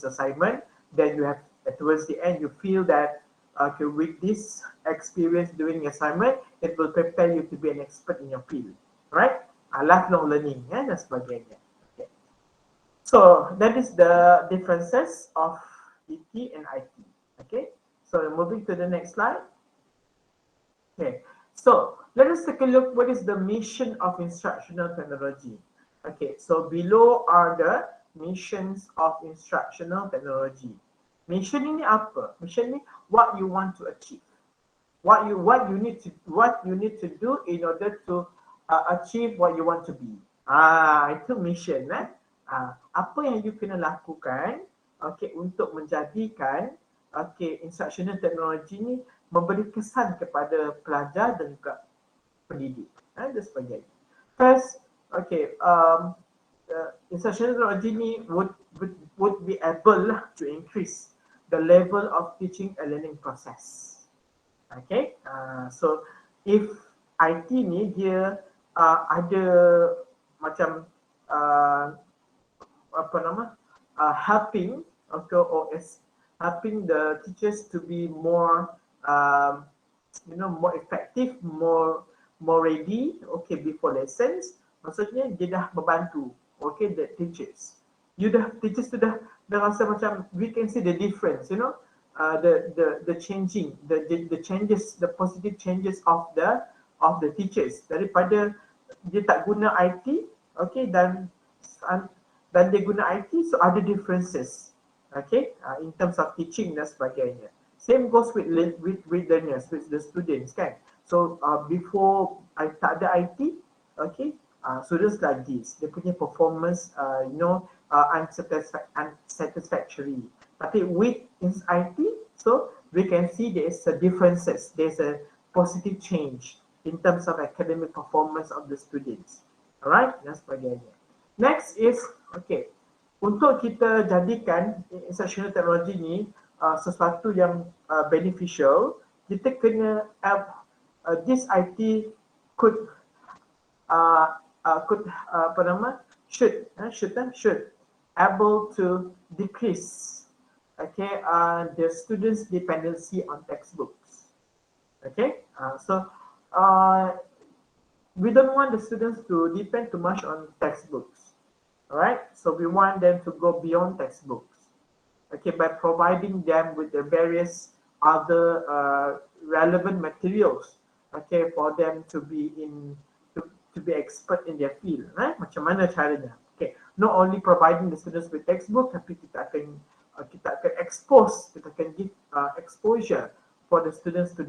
assignment. Then you have towards the end you feel that okay, with this experience doing assignment, it will prepare you to be an expert in your field, right? Lifelong learning dan sebagainya. Okay. So that is the differences of ET and IT. Okay. So moving to the next slide. Okay. So let us take a look what is the mission of instructional technology. Okay. So below are the missions of instructional technology. Mission ini apa? Mission ni what you want to achieve. What you need to do in order to achieve what you want to be. Itu mission apa yang you kena lakukan okay untuk menjadikan okay instructional technology ni memberi kesan kepada pelajar dan juga pendidik dan sebagainya. First, okay, instructional technology ni would be able to increase the level of teaching and learning process. Okay, so if IT ni dia ada macam apa nama helping okay, or is helping the teachers to be more more effective, more ready okay before lessons. Maksudnya dia dah membantu okay the teachers. Teachers tu dah rasa macam we can see the difference, the changing, the changes, the positive changes of the teachers daripada dia tak guna IT, okay, dan dia guna IT, so ada differences, okay, in terms of teaching dan sebagainya. Same goes with learners, with the students kan. So before tak ada IT, okay, students like this, dia punya performance, unsatisfactory. Tapi with IT, so we can see there is a differences. There's a positive change in terms of academic performance of the students. Alright, dan sebagainya. Next is, okay, untuk kita jadikan instructional technology ni sesuatu yang beneficial, kita kena this IT should able to decrease okay the students' dependency on textbooks. Okay, so we don't want the students to depend too much on textbooks. Alright, so we want them to go beyond textbooks. Okay, by providing them with the various other relevant materials. Okay, for them to be to be expert in their field. Right? Macam mana caranya? Okay, not only providing the students with textbook, tapi kita akan expose, kita akan give exposure for the students to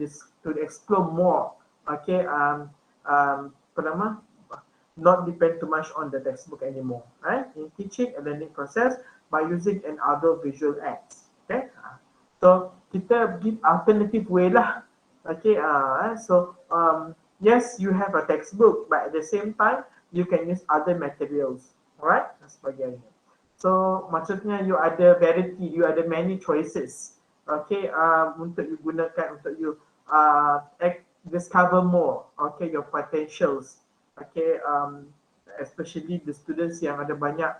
explore more. Okay, not depend too much on the textbook anymore, right? In teaching and learning process by using another visual aids. Okay, so kita give alternative way lah. Okay, so yes, you have a textbook, but at the same time you can use other materials, alright? Sebagainya. So maksudnya you ada variety, you ada many choices. Okay, untuk you gunakan, untuk you discover more. Okay, your potentials. Okay, especially the students yang ada banyak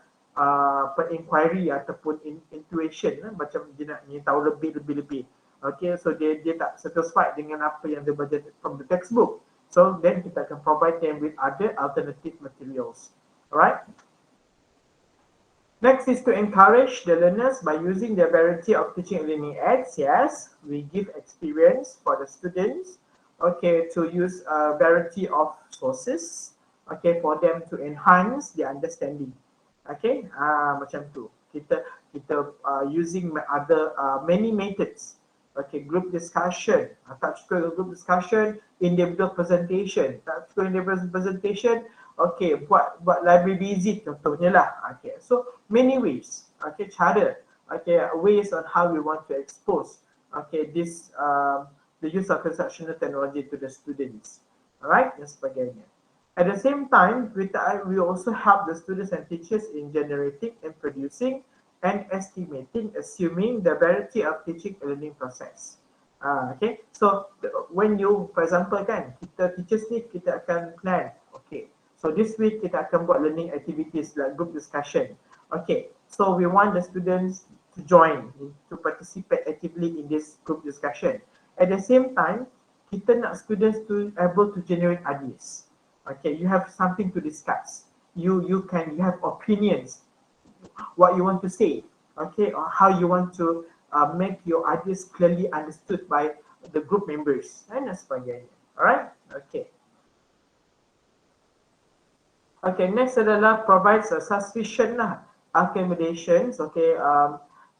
inquiry ataupun intuition, macam dia nak tahu lebih. Okay, so dia tak satisfied dengan apa yang dia baca from the textbook. So then kita akan provide them with other alternative materials. Alright. Next is to encourage the learners by using the variety of teaching and learning aids. Yes, we give experience for the students. Okay, to use a variety of sources. Okay, for them to enhance their understanding. Okay, macam tu. Kita using other many methods. Okay, group discussion. Tak cukup group discussion, individual presentation. Tak cukup individual presentation. Okay, buat library visit contohnya lah. Okay, so many ways. Okay, cara. Okay, ways on how we want to expose. Okay, this the use of instructional technology to the students. Alright, dan sebagainya. At the same time, we also help the students and teachers in generating and producing and estimating, assuming the variety of teaching and learning process. Okay, so when you, for example kan, kita teachers ni kita akan plan. Okay, so this week kita akan buat learning activities like group discussion. Okay, so we want the students to join, to participate actively in this group discussion. At the same time, kita nak students to able to generate ideas. Okay, you have something to discuss. You have opinions, what you want to say, okay, or how you want to make your ideas clearly understood by the group members dan sebagainya. Alright, okay. Okay, next adalah provides a sufficient accommodations, okay,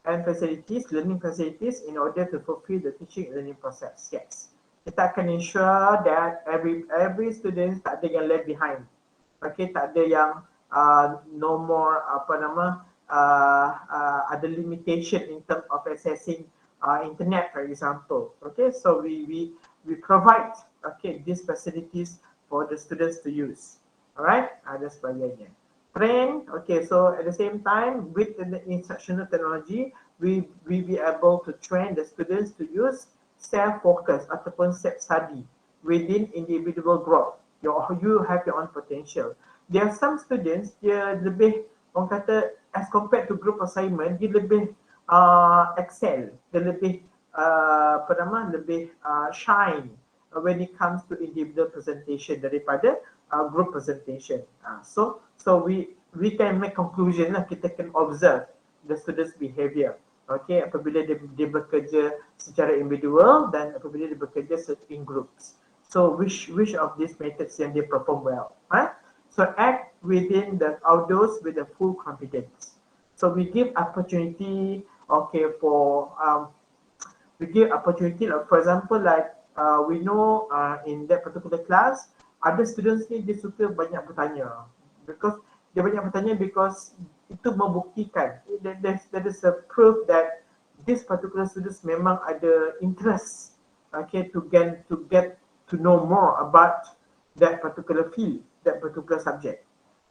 and facilities, learning facilities in order to fulfill the teaching and learning process. Yes, kita akan ensure that every student tak ada yang left behind. Okay, tak ada yang no more ada limitation in terms of accessing internet, for example. Okay, so we provide these facilities for the students to use. Alright, dan sebagainya. Train, okay, so at the same time with the instructional technology, we be able to train the students to use self-focus ataupun self-study within individual growth. You have your own potential. There are some students, dia lebih, orang kata, as compared to group assignment, dia lebih excel, dia lebih shine when it comes to individual presentation daripada group presentation. So we can make conclusion lah, kita can observe the students' behavior. Okay, apabila dia bekerja secara individual dan apabila dia bekerja in groups. So which of these methods yang dia perform well, right? So act within the outdoors with a full confidence. So we give opportunity, okay, for for example, like we know in that particular class, ada students ni dia suka banyak bertanya because itu membuktikan that is a proof that this particular students memang ada interest, okay, to get to know more about that particular field, that particular subject.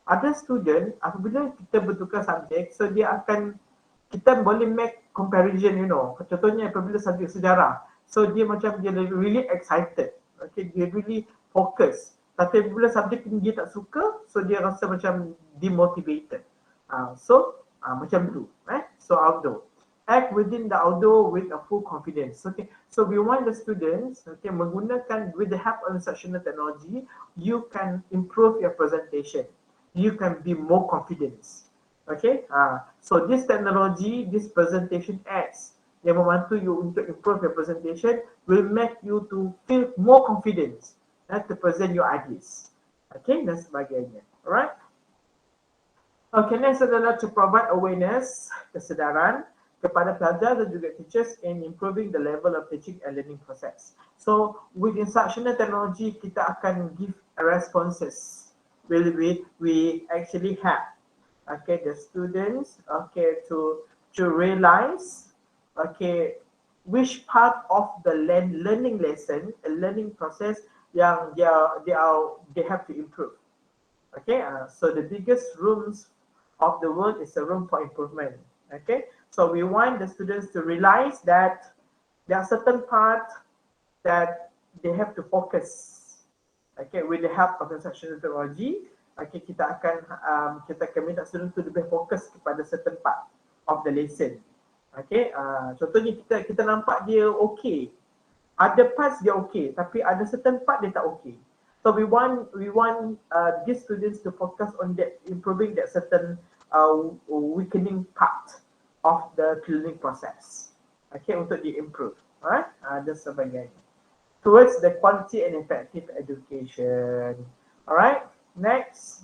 Ada student apabila kita bertukar subjek, so kita boleh make comparison, you know. Contohnya apabila subjek sejarah, so dia really excited, okay, dia really focus. Tapi bila subjek ni dia tak suka, so dia rasa macam demotivated. Macam tu, right? So outdoor. Act within the outdoor with a full confidence. Okay, so we want the students, okay, menggunakan with the help of instructional technology, you can improve your presentation. You can be more confident. Okay, so this technology, this presentation aids yang membantu you untuk improve your presentation will make you to feel more confident to present your ideas. Okay, dan sebagainya. Alright. Okay, next adalah to provide awareness, kesedaran kepada pelajar dan juga teachers in improving the level of teaching and learning process. So with instructional technology, kita akan give responses. We actually have, okay, the students, okay, to realize, okay, which part of the learning lesson, learning process yang they have to improve. Okay, so the biggest rooms of the world is a room for improvement. Okay, so we want the students to realize that there are certain parts that they have to focus. Okay, with the help of instructional technology, okay, kita akan minta students to lebih fokus kepada certain part of the lesson. Okay, contohnya kita nampak dia okay. Ada parts dia okay, tapi ada certain part dia tak okay. So we want these students to focus on that, improving that certain weakening part of the learning process. Okay, untuk di-improve. Alright, dan sebagainya. Towards the quality and effective education. Alright, next.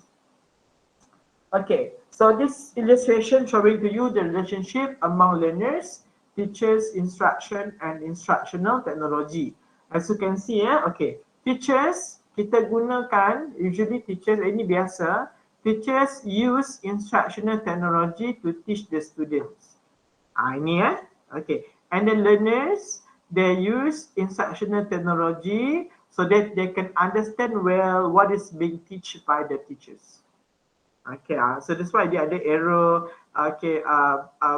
Okay, so this illustration showing to you the relationship among learners, teachers, instruction and instructional technology. As you can see, okay, teachers kita gunakan, usually teachers, ini biasa, teachers use instructional technology to teach the students. Ini okay. And the learners, they use instructional technology so that they can understand well what is being taught by the teachers. Okay, so that's why dia ada arrow, okay,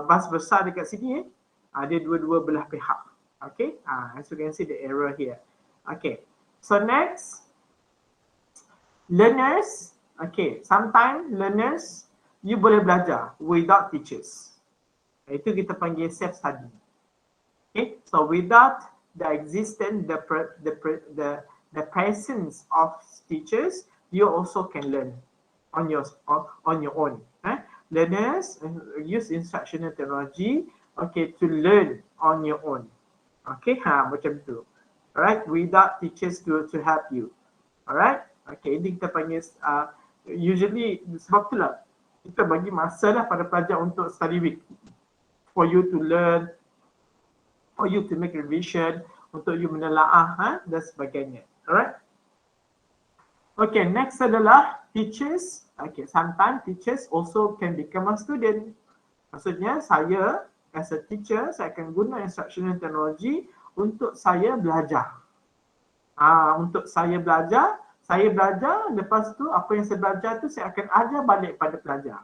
bas besar dekat sini, ada dua-dua belah pihak. Okay, as you can see the arrow here. Okay, so next, learners, okay, sometimes learners, you boleh belajar without teachers. Itu kita panggil self-study. Okay, so without the existence, the presence of teachers, you also can learn on your own. Learners use instructional technology, okay, to learn on your own. Okay, macam tu. Alright, without teachers to help you. Alright, okay, ini kita panggil usually sebab itulah kita bagi masa lah pada pelajar untuk study week for you to learn, for you to make revision, untuk you menelaah dan sebagainya. Alright. Okay, next adalah teachers. Okay, sometimes teachers also can become a student. Maksudnya saya as a teacher, saya akan guna instructional technology untuk saya belajar. Untuk saya belajar, lepas tu apa yang saya belajar tu saya akan ajar balik pada pelajar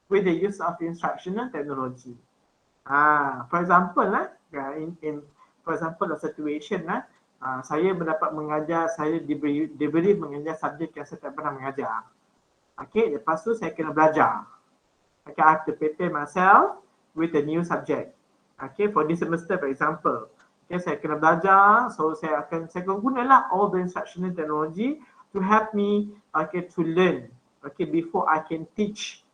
with the use of instructional technology. For example for example a situation saya mendapat mengajar, saya diberi mengajar subjek yang saya tak pernah mengajar. Okay, lepas tu saya kena belajar. Okay, I have to prepare myself with a new subject. Okay, for this semester for example. Okay, saya kena belajar, so saya akan gunalah all the instructional technology to help me to learn. Okay, before I can teach,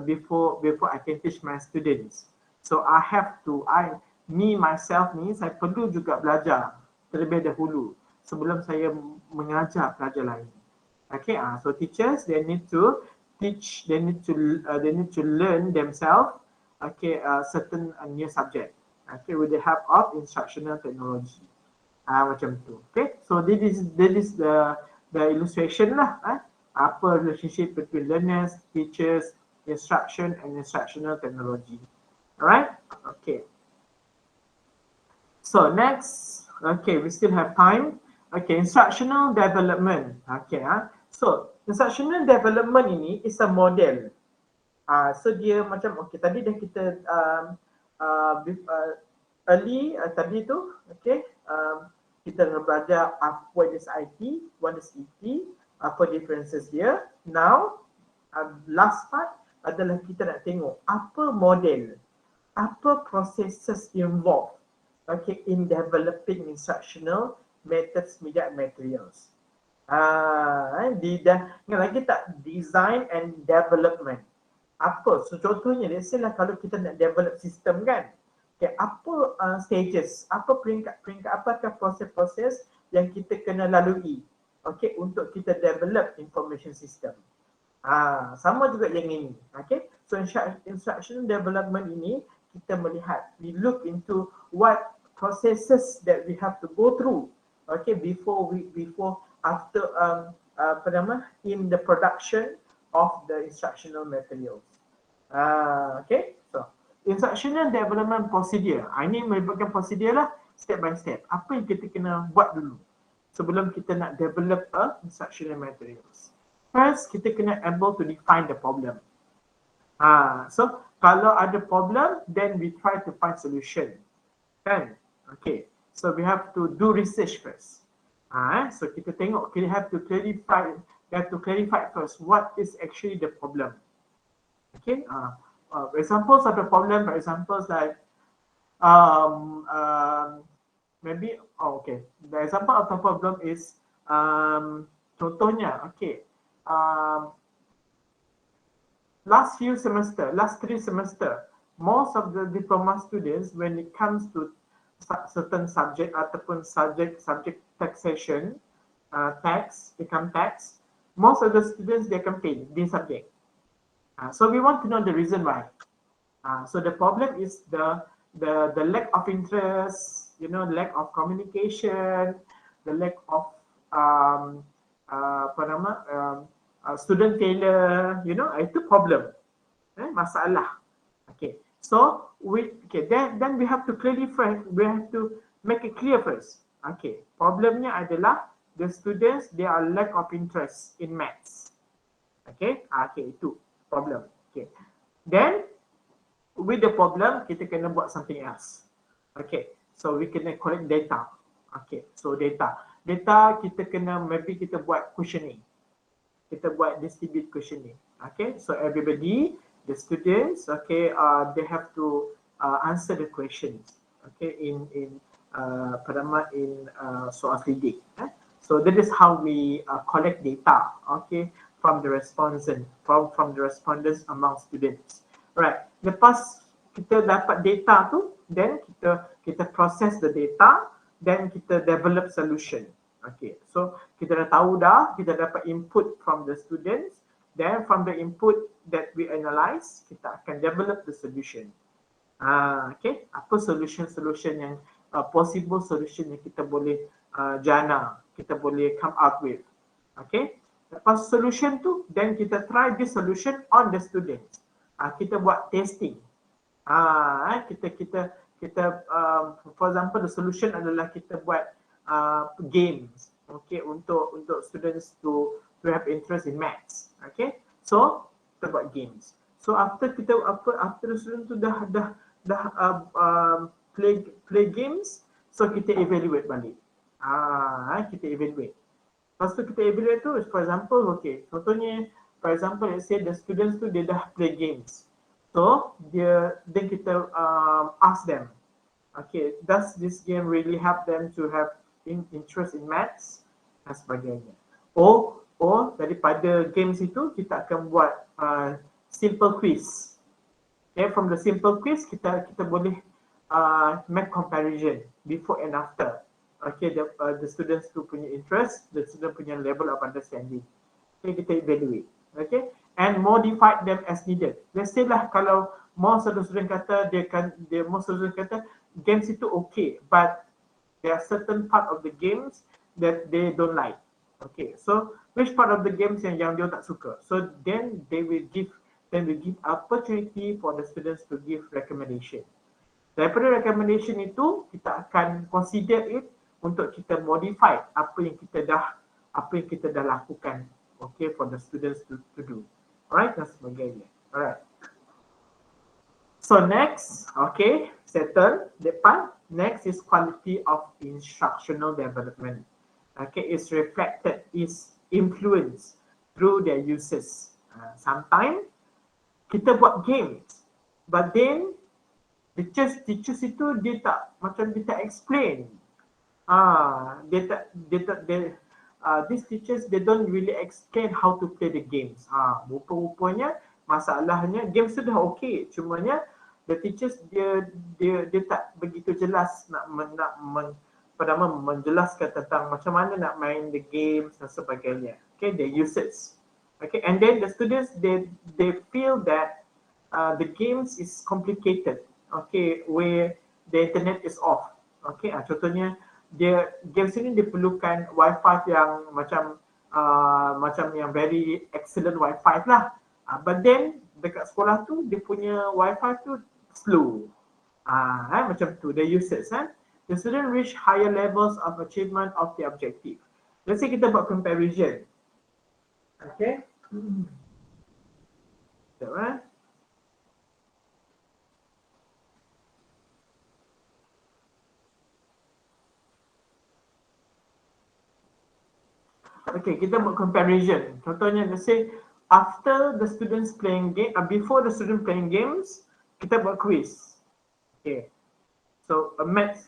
before I can teach my students. So I have to, myself saya perlu juga belajar terlebih dahulu sebelum saya mengajar pelajar lain. Okay, so teachers they need to teach, they need to learn themselves. Okay, certain new subject. Okay, with the help of instructional technology. Macam tu. Okay, so this is the illustration lah. Apa relationship between learners, teachers, instruction and instructional technology. Alright, okay. So next, okay, we still have time. Okay, instructional development. Okay, so instructional development ini is a model. So dia macam, okay, tadi dah kita early tadi tu, okay, kita belajar what is IT, what is ET, apa differences dia. Now, last part adalah kita nak tengok apa model, apa processes involved, okay, in developing instructional methods, media and materials. Lagi tak design and development. Apa? So contohnya, let's say lah kalau kita nak develop sistem kan, okay, apa stages, apa peringkat, apakah proses-proses yang kita kena lalui, okay, untuk kita develop information system. Sama juga yang ini, okay. So instruction development ini kita melihat, we look into what processes that we have to go through, okay, after in the production of the instructional materials. Okay, so instructional development procedure. Ini melibatkan prosedur lah, step by step. Apa yang kita kena buat dulu sebelum kita nak develop instructional materials. First, kita kena able to define the problem. So kalau ada problem, then we try to find solution. Kan? Okay, so we have to do research first. So kita tengok, we have to clarify first what is actually the problem. Okay, examples of the problem, for examples like maybe, okay, the example of the problem is contohnya, okay, last 3 semester, most of the diploma students, when it comes to certain subject ataupun subject taxation, income tax, most of the students they can fail this subject. So we want to know the reason why. So the problem is the lack of interest, lack of communication, the lack of student failure, itu problem, masalah. Okay, so then we have to clarify, we have to make it clear first. Okay, problemnya adalah the students they are lack of interest in maths. Okay, itu problem. Okay, then with the problem kita kena buat something else. Okay, so we kena collect data. Okay, so data kita kena, maybe kita buat questioning, kita buat distribute questioning. Okay, so everybody, the students, okay, they have to answer the questions, okay, in soal lidik. So that is how we collect data, okay, from the respondents, from the respondents among students. Right. Lepas kita dapat data tu, then kita process the data, then kita develop solution. Okay. So kita dah tahu dah, kita dapat input from the students, then from the input that we analyze, kita akan develop the solution. Okay, apa solution yang possible solution yang kita boleh jana, kita boleh come up with. Okay, lepas solution tu, then kita try this solution on the students. Kita buat testing. Kita for example, the solution adalah kita buat games, okay, untuk students to have interest in maths. Okay, so kita buat games. So after the student tu dah play games, so kita evaluate balik. Kita evaluate. Lepas tu kita evaluate tu, for example, okay, contohnya, for example, let's say the students tu dia dah play games. So then kita ask them, okay, does this game really help them to have interest in maths dan sebagainya. Or daripada games itu kita akan buat simple quiz. Okay, from the simple quiz kita boleh make comparison before and after. Okay, the students tu punya interest, the student punya level of understanding. Okay, kita evaluate. Okay, and modify them as needed. Let's say lah kalau most of the student kata games itu okay, but there are certain part of the games that they don't like. Okay, so which part of the games yang dia tak suka? So then they will give opportunity for the students to give recommendation. Daripada recommendation itu, kita akan consider it untuk kita modify apa yang kita dah lakukan, okay, for the students to do. Alright, dan sebagainya. Alright. So next, okay, settle depan. Next is quality of instructional development. Okay, is reflected, is influenced through their uses. Sometimes kita buat games, but then teachers itu dia tak explain. These teachers, they don't really explain how to play the games. Rupa-rupanya masalahnya games tu dah okay, cumanya the teachers dia tak begitu jelas nak menjelaskan tentang macam mana nak main the games dan sebagainya. Okay, the uses. Okay, and then the students they feel that the games is complicated. Okay, where the internet is off. Okay, contohnya games ini diperlukan wifi yang macam yang very excellent wifi lah. But then dekat sekolah tu dia punya wifi tu slow. Macam tu the uses. The student reach higher levels of achievement of the objective. Let's say kita buat comparison. Okay. Sekejap, Okay, kita buat comparison. Contohnya, let's say after the students playing game, before the student playing games, kita buat quiz. Okay. So a math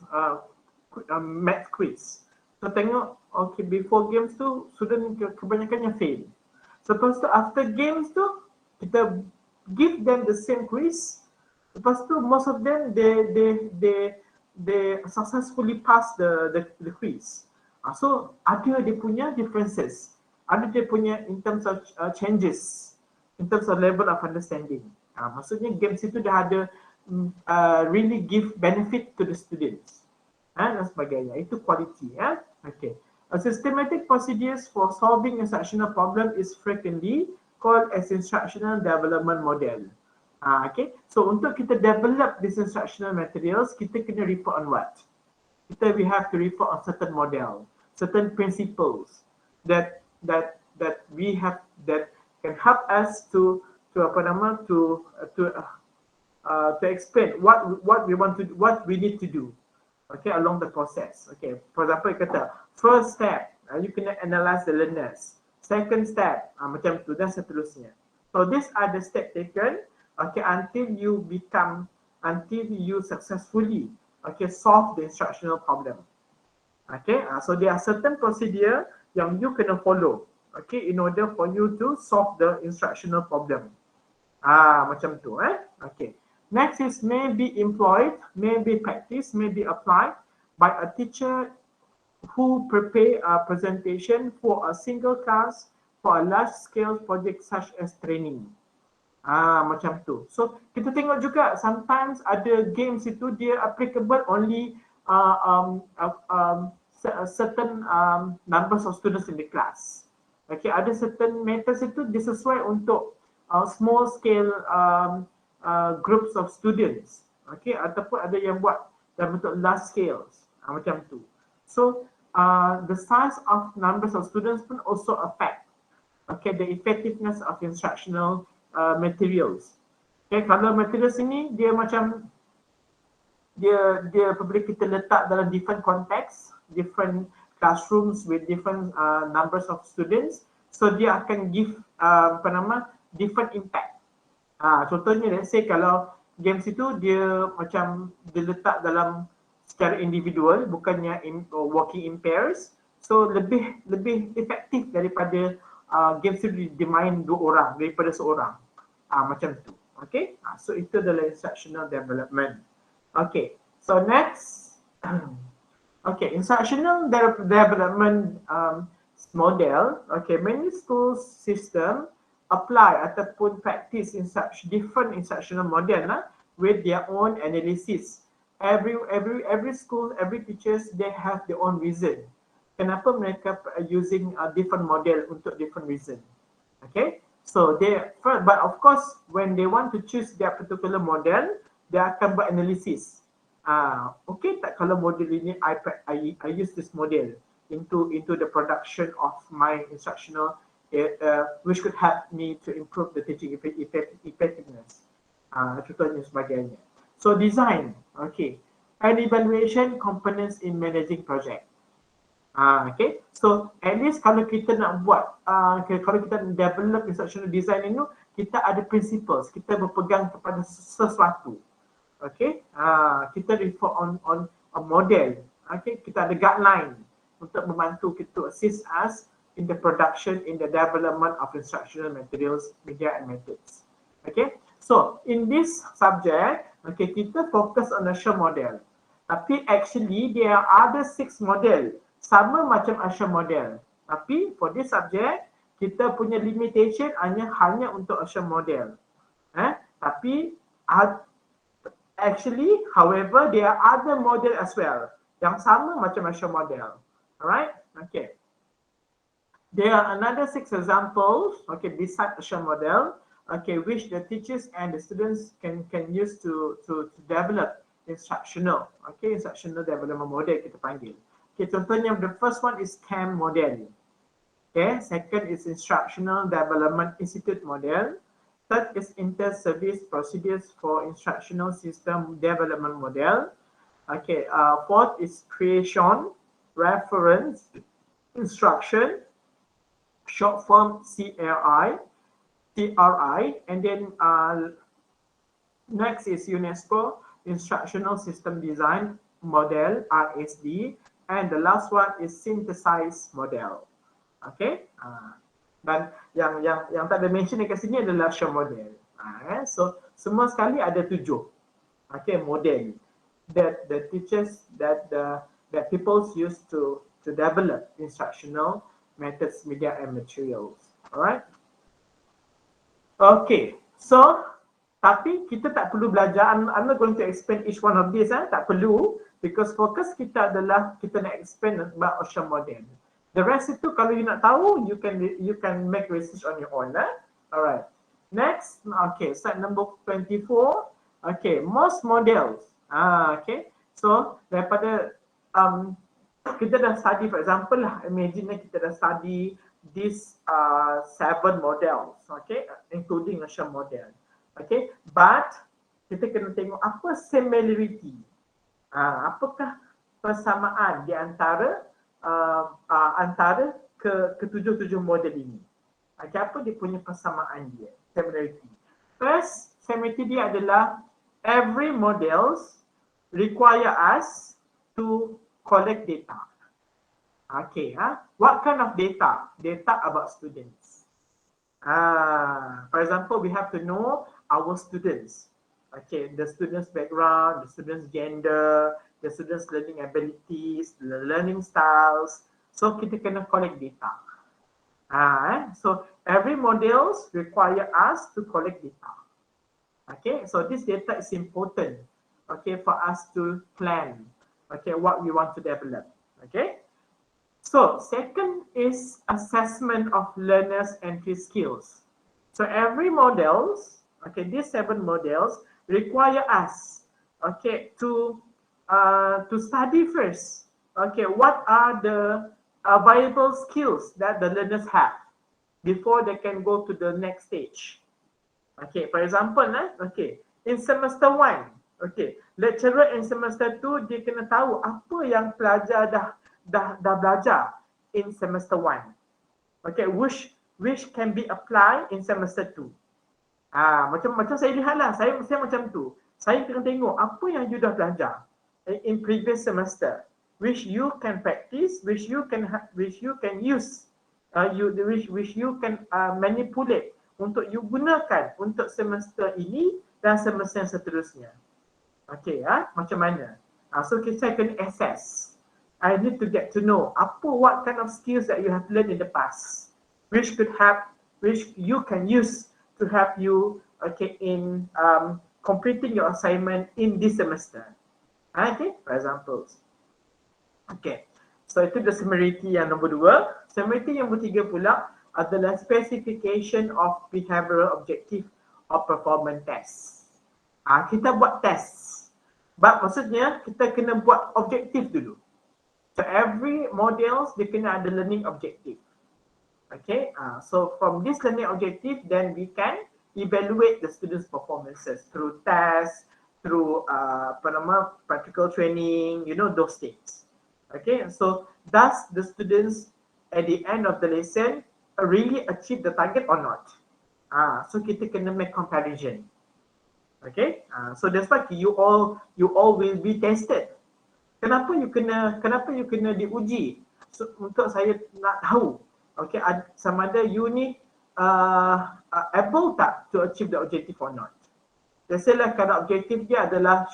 quiz. So tengok, okay, before games tu student kebanyakannya fail. So lepas tu after games tu kita give them the same quiz. Lepas tu most of them they successfully pass the quiz. So ada dia punya differences. Ada dia punya in terms of changes, in terms of level of understanding. Maksudnya games itu dah ada really give benefit to the students dan sebagainya. Itu quality. Okay. A systematic procedures for solving instructional problem is frequently called as instructional development model. Okay. So untuk kita develop this instructional materials, kita kena refer on what? We have to refer on certain model, certain principles that we have that can help us to explain what we want to do, what we need to do, okay, along the process. Okay, for example, kata first step, you kena analyze the learners. Second step, macam tu dan seterusnya. So these are the steps taken, okay, until you become until you successfully solve the instructional problem. So there are certain procedure yang you kena follow in order for you to solve the instructional problem. Macam tu Next is may be employed, may be practiced, may be applied by a teacher who prepare a presentation for a single class for a large scale project such as training. Macam tu. So kita tengok juga sometimes ada games itu dia applicable only certain numbers of students in the class. Ada certain methods itu disesuai untuk small scale groups of students. Ataupun ada yang buat dalam bentuk large scales. Macam tu. So the size of numbers of students pun also affect the effectiveness of instructional materials. Kalau materials ini dia macam dia boleh kita letak dalam different context, different classrooms with different numbers of students, so dia akan give different impact. Contohnya let's say kalau games itu dia macam diletak dalam secara individual, bukannya working in pairs, so lebih efektif daripada games itu dimain dua orang daripada seorang. Macam tu. So itu adalah instructional development. So next, instructional development model. Many school system apply ataupun practice different instructional model with their own analysis. Every school, every teachers, they have their own reason. Kenapa mereka using a different model untuk different reason. So but of course when they want to choose their particular model, they akan buat analysis. Tak kalau model ini I use this model into the production of my instructional which could help me to improve the teaching effectiveness. Contohnya sebagainya. So design, and evaluation components in managing project. So at least kalau kita nak buat, kalau kita develop instructional design ini, kita ada principles, kita berpegang kepada sesuatu. Kita refer on a model. Kita ada guideline untuk membantu kita assist us in the production, in the development of instructional materials, media and methods. So in this subject, kita fokus on Asher model. Tapi actually there are other 6 model. Sama macam Asher model. Tapi for this subject, kita punya limitation hanya untuk Asher model. Tapi actually, however, there are other model as well. Yang sama macam Asher model. Alright? There are another 6 examples, beside Asher model, which the teachers and the students can use to develop instructional development model kita panggil. Contohnya the first one is CAM model. Second is Instructional Development Institute model. Third is Inter-Service Procedures for Instructional System Development model. Fourth is Creation, Reference, Instruction, short form CRI, and then next is UNESCO Instructional System Design model, RSD. And the last one is synthesized model. Dan yang tak ada mention dekat sini adalah Asher model. So semua sekali ada 7 model that the teachers that people use to develop instructional methods, media and materials. Alright. So tapi kita tak perlu belajar. I'm not going to explain each one of these. Tak perlu. Because fokus kita adalah kita nak expand about Asher model. The rest itu kalau you nak tahu, you can make research on your own. Alright. Next, slide number 24. Most models. So daripada kita dah study, for example imagine kita dah study these 7 models, including Asher model. But kita kena tengok apa similarity. Apakah persamaan di antara ke-7 model ini? Apa dia punya persamaan dia? Similarity. First, similarity dia adalah every models require us to collect data. Okay, what kind of data? Data about students. For example, we have to know our students. Okay, the students' background, the students' gender, the students' learning abilities, the learning styles. So kita kena collect data. So every models require us to collect data. Okay, so this data is important. Okay, for us to plan. Okay, what we want to develop. Okay. So second is assessment of learners' entry skills. So every models, okay, these 7 models require us, okay, to study first. Okay, what are the available skills that the learners have before they can go to the next stage. Okay, for example, okay, in semester 1, okay, lecturer in semester 2 dia kena tahu apa yang pelajar dah belajar in semester 1. Okay, which can be applied in semester 2. Macam saya lihatlah, saya macam tu. Saya kena tengok apa yang you dah belajar in previous semester, which you can practice, which you can use, which you can manipulate untuk you gunakan untuk semester ini dan semester yang seterusnya. Okay, macam mana? So saya kena assess. I need to get to know what kind of skills that you have learned in the past, which you can use to help you, okay, in completing your assignment in this semester. Okay, for example. Okay, so itu the similarity yang nombor 2. Similarity yang nombor 3 pula adalah specification of behavioral objective of performance test. Kita buat test. Maksudnya kita kena buat objektif dulu. So every models dia kena ada learning objective. Okay, so from this learning objective, then we can evaluate the students' performances through tests, through practical training, those things. Okay, so does the students at the end of the lesson really achieve the target or not? So kita kena make comparison. Okay, so that's why you all will be tested. Kenapa you kena diuji? So, untuk saya nak tahu, okay, sama ada you ni able tak to achieve the objective or not. Biasalah kalau objektif dia adalah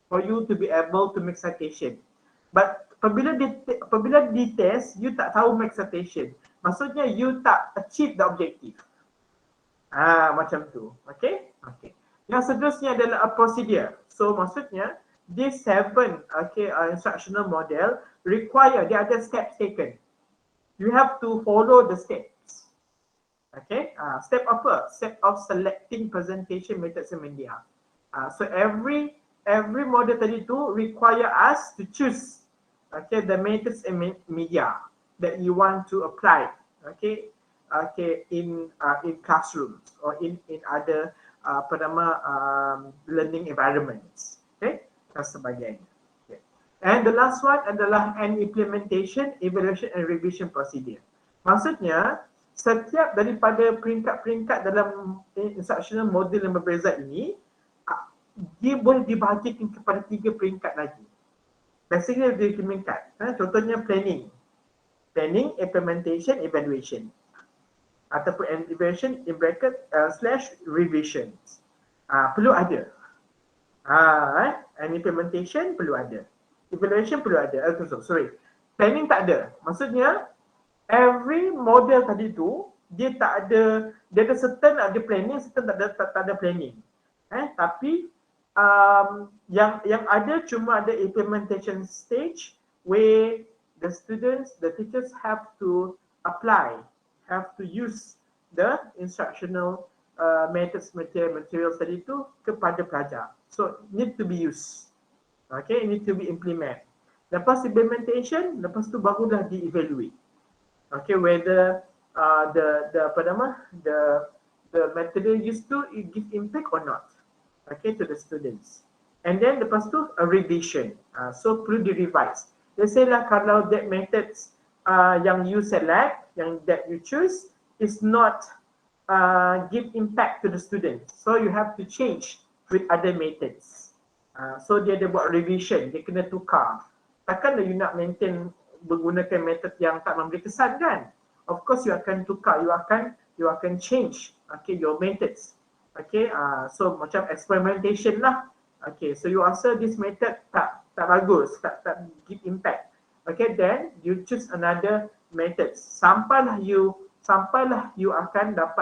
for you to be able to make citation. But apabila di test, you tak tahu make citation. Maksudnya you tak achieve the objective. Macam tu. Okay? Okay. Yang seterusnya adalah a procedure. So maksudnya these 7 instructional model require, there are steps taken. You have to follow the steps. Okay, step apa? Step of selecting presentation methods and media. So every model tadi tu require us to choose, okay, the methods and media that you want to apply, okay, in classrooms or in other learning environments, okay, dan sebagainya. Okay. And the last one adalah an implementation, evaluation and revision procedure. Maksudnya setiap daripada peringkat-peringkat dalam instructional model yang berbeza ini, dia boleh dibahagikan kepada 3 peringkat lagi. Basically dia peringkat. Contohnya planning, implementation, evaluation. Ataupun evaluation in bracket / revision. Perlu ada. And implementation perlu ada. Evaluation perlu ada. Planning tak ada. Maksudnya every model tadi tu dia ada certain ada planning, certain tak ada planning. Tapi yang ada cuma ada implementation stage where the students, the teachers have to apply, have to use the instructional methods, materials tadi tu kepada pelajar. So need to be used. Okay, need to be implement. Lepas implementation, lepas tu barulah di-evaluate. Okay, whether the material used to give impact or not, okay, to the students. And then lepas tu a revision. So perlu di-revise. Let's say lah kalau that methods yang you select, that you choose is not give impact to the students. So you have to change with other methods. So dia ada buat revision, dia kena tukar. Takkanlah you nak maintain menggunakan method yang tak memberi kesan kan? Of course you akan tukar, you akan change your methods. So macam experimentation lah. So you rasa this method tak bagus, tak give impact. Then you choose another method. Sampailah you akan dapat